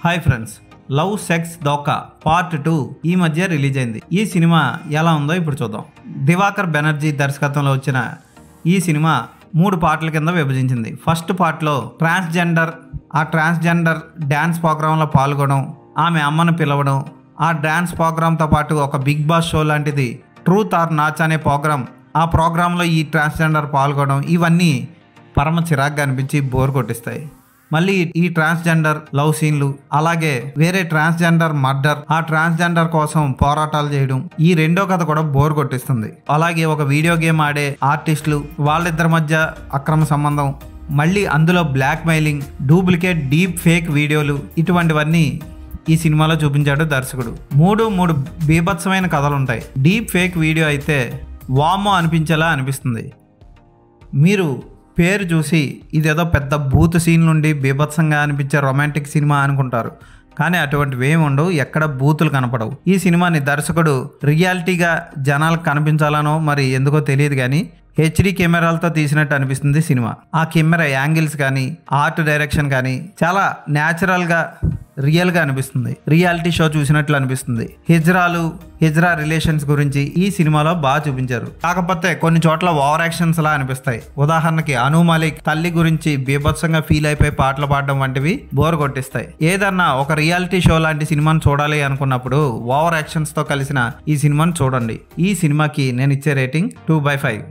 Hi friends, love sex Dhokha part 2 ఈ మధ్య release అయింది. ఈ సినిమా ఎలా ఉందో ఇప్పుడు చూద్దాం. దివాకర్ బెనర్జీ దర్శకత్వంలో వచ్చిన ఈ సినిమా 3 పార్ట్ల కింద విభజించింది. ఫస్ట్ పార్ట్లో ట్రాన్స్జెండర్ డ్యాన్స్ ప్రోగ్రాంలో పాల్గొనడం, ఆమె అమ్మను పిలవడం, ఆ డ్యాన్స్ ప్రోగ్రాంతో పాటు ఒక బిగ్ బాస్ షో లాంటిది ట్రూత్ ఆర్ నాచ్ అనే ప్రోగ్రాం, ఆ ప్రోగ్రాంలో ఈ ట్రాన్స్జెండర్ పాల్గొనడం, ఇవన్నీ పరమ చిరాగ్గా అనిపించి బోర్ కొట్టిస్తాయి. మళ్ళీ ఈ ట్రాన్స్జెండర్ లవ్ సీన్లు, అలాగే వేరే ట్రాన్స్జెండర్ మర్డర్, ఆ ట్రాన్స్జెండర్ కోసం పోరాటాలు చేయడం, ఈ రెండో కథ కూడా బోర్ కొట్టిస్తుంది. అలాగే ఒక వీడియో గేమ్ ఆడే ఆర్టిస్టులు, వాళ్ళిద్దరి మధ్య అక్రమ సంబంధం, మళ్ళీ అందులో blackmailing, duplicate deep fake వీడియోలు, ఇటువంటివన్నీ ఈ సినిమాలో చూపించాడు దర్శకుడు. మూడు బీభత్సమైన కథలు ఉంటాయి. డీప్ ఫేక్ వీడియో అయితే వామ్మో అనిపించేలా అనిపిస్తుంది. మీరు పేరు చూసి ఇదేదో పెద్ద బూత్ సీన్ నుండి బీభత్సంగా అనిపించే రొమాంటిక్ సినిమా అనుకుంటారు, కానీ అటువంటివి ఏమి ఉండవు, ఎక్కడ బూతులు కనపడవు. ఈ సినిమాని దర్శకుడు రియాలిటీగా జనాలకు కనిపించాలనో మరి ఎందుకో తెలియదు, కానీ హెచ్డి కెమెరాలతో తీసినట్టు అనిపిస్తుంది సినిమా. ఆ కెమెరా యాంగిల్స్ కానీ, ఆర్ట్ డైరెక్షన్ కానీ చాలా న్యాచురల్గా రియల్గా అనిపిస్తుంది. రియాలిటీ షో చూసినట్లు అనిపిస్తుంది. హిజ్రా రిలేషన్స్ గురించి ఈ సినిమాలో బాగా చూపించారు. కాకపోతే కొన్ని చోట్ల ఓవర్ యాక్షన్స్ లా అనిపిస్తాయి. ఉదాహరణకి అను మాలిక్ తల్లి గురించి బీభత్సంగా ఫీల్ అయిపోయి పాటలు పాడడం వంటివి బోర్ కొట్టిస్తాయి. ఏదన్నా ఒక రియాలిటీ షో లాంటి సినిమాని చూడాలి అనుకున్నప్పుడు ఓవర్ యాక్షన్స్ తో కలిసిన ఈ సినిమాని చూడండి. ఈ సినిమాకి నేను ఇచ్చే రేటింగ్ 2/5.